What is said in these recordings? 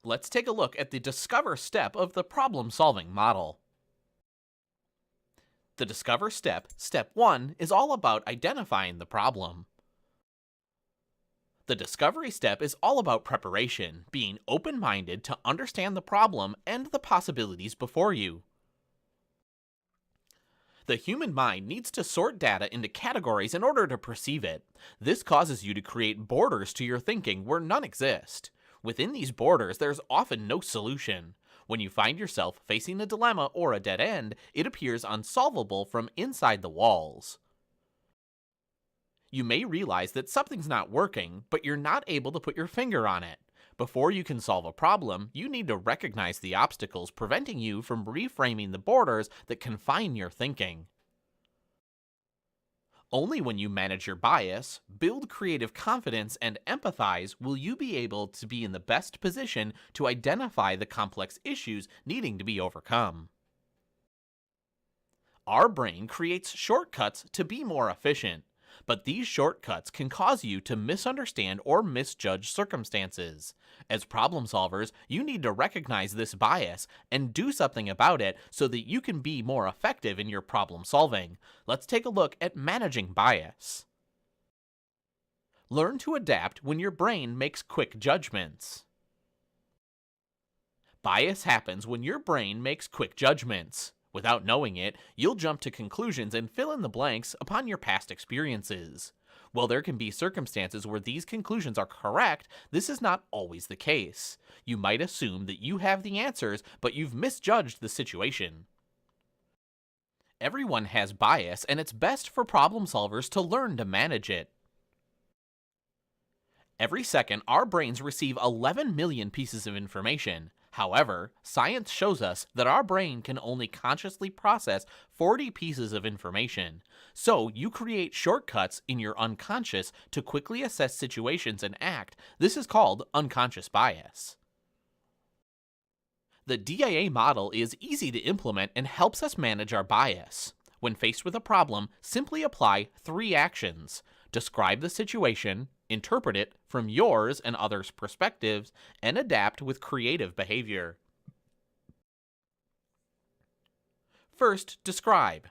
Let's take a look at the discover step of the problem-solving model. The discover step, step 1, is all about identifying the problem. The discovery step is all about preparation, being open-minded to understand the problem and the possibilities before you. The human mind needs to sort data into categories in order to perceive it. This causes you to create borders to your thinking where none exist. Within these borders, there's often no solution. When you find yourself facing a dilemma or a dead end, it appears unsolvable from inside the walls. You may realize that something's not working, but you're not able to put your finger on it. Before you can solve a problem, you need to recognize the obstacles preventing you from reframing the borders that confine your thinking. Only when you manage your bias, build creative confidence, and empathize will you be able to be in the best position to identify the complex issues needing to be overcome. Our brain creates shortcuts to be more efficient, but these shortcuts can cause you to misunderstand or misjudge circumstances. As problem solvers, you need to recognize this bias and do something about it so that you can be more effective in your problem solving. Let's take a look at managing bias. Learn to adapt when your brain makes quick judgments. Bias happens when your brain makes quick judgments. Without knowing it, you'll jump to conclusions and fill in the blanks upon your past experiences. While there can be circumstances where these conclusions are correct, this is not always the case. You might assume that you have the answers, but you've misjudged the situation. Everyone has bias, and it's best for problem solvers to learn to manage it. Every second, our brains receive 11 million pieces of information. However, science shows us that our brain can only consciously process 40 pieces of information. So, you create shortcuts in your unconscious to quickly assess situations and act. This is called unconscious bias. The DIA model is easy to implement and helps us manage our bias. When faced with a problem, simply apply 3 actions. Describe the situation, interpret it from yours and others' perspectives, and adapt with creative behavior. First, describe.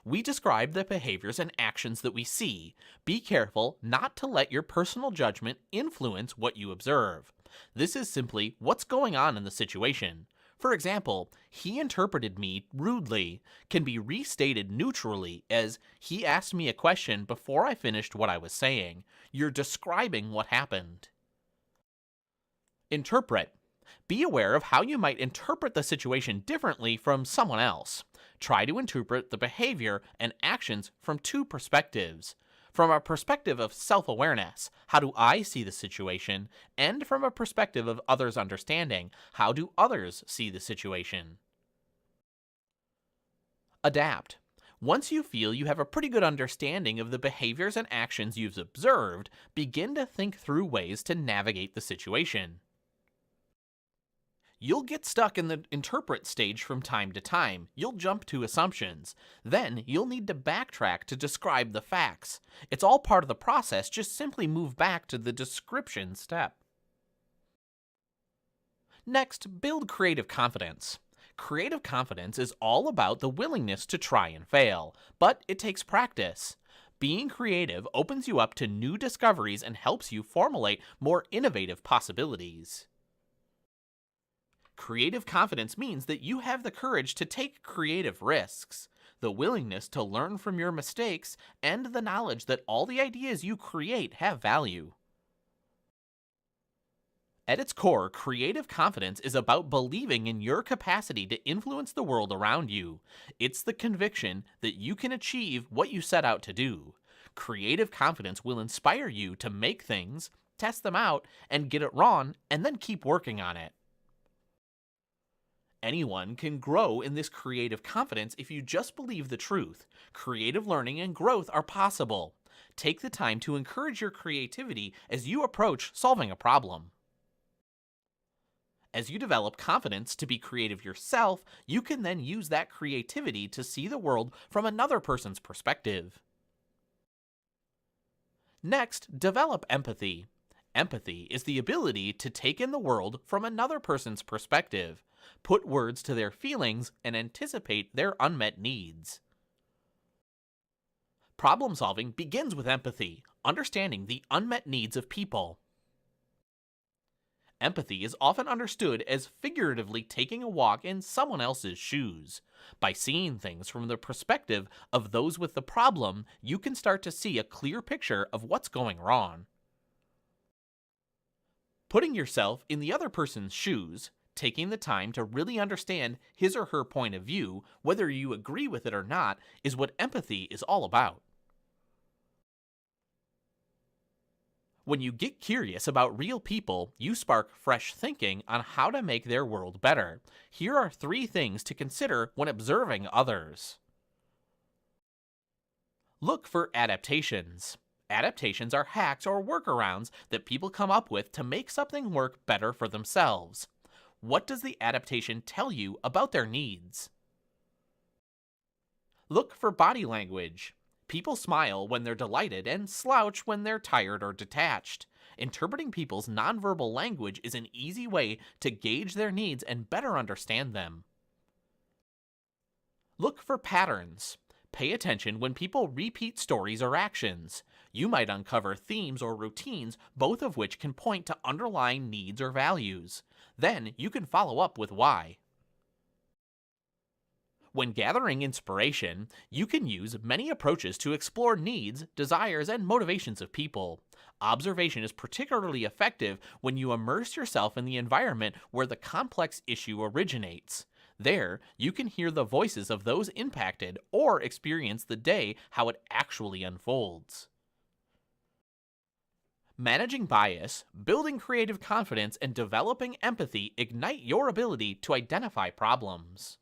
We describe the behaviors and actions that we see. Be careful not to let your personal judgment influence what you observe. This is simply what's going on in the situation. For example, he interpreted me rudely can be restated neutrally as he asked me a question before I finished what I was saying. You're describing what happened. Interpret. Be aware of how you might interpret the situation differently from someone else. Try to interpret the behavior and actions from 2 perspectives. From a perspective of self-awareness, how do I see the situation? And from a perspective of others' understanding, how do others see the situation? Adapt. Once you feel you have a pretty good understanding of the behaviors and actions you've observed, begin to think through ways to navigate the situation. You'll get stuck in the interpret stage from time to time. You'll jump to assumptions. Then you'll need to backtrack to describe the facts. It's all part of the process, just simply move back to the description step. Next, build creative confidence. Creative confidence is all about the willingness to try and fail, but it takes practice. Being creative opens you up to new discoveries and helps you formulate more innovative possibilities. Creative confidence means that you have the courage to take creative risks, the willingness to learn from your mistakes, and the knowledge that all the ideas you create have value. At its core, creative confidence is about believing in your capacity to influence the world around you. It's the conviction that you can achieve what you set out to do. Creative confidence will inspire you to make things, test them out, and get it wrong, and then keep working on it. Anyone can grow in this creative confidence if you just believe the truth. Creative learning and growth are possible. Take the time to encourage your creativity as you approach solving a problem. As you develop confidence to be creative yourself, you can then use that creativity to see the world from another person's perspective. Next, develop empathy. Empathy is the ability to take in the world from another person's perspective, put words to their feelings, and anticipate their unmet needs. Problem solving begins with empathy, understanding the unmet needs of people. Empathy is often understood as figuratively taking a walk in someone else's shoes. By seeing things from the perspective of those with the problem, you can start to see a clear picture of what's going wrong. Putting yourself in the other person's shoes, taking the time to really understand his or her point of view, whether you agree with it or not, is what empathy is all about. When you get curious about real people, you spark fresh thinking on how to make their world better. Here are 3 things to consider when observing others. Look for adaptations. Adaptations are hacks or workarounds that people come up with to make something work better for themselves. What does the adaptation tell you about their needs? Look for body language. People smile when they're delighted and slouch when they're tired or detached. Interpreting people's nonverbal language is an easy way to gauge their needs and better understand them. Look for patterns. Pay attention when people repeat stories or actions. You might uncover themes or routines, both of which can point to underlying needs or values. Then you can follow up with why. When gathering inspiration, you can use many approaches to explore needs, desires, and motivations of people. Observation is particularly effective when you immerse yourself in the environment where the complex issue originates. There, you can hear the voices of those impacted or experience the day how it actually unfolds. Managing bias, building creative confidence, and developing empathy ignite your ability to identify problems.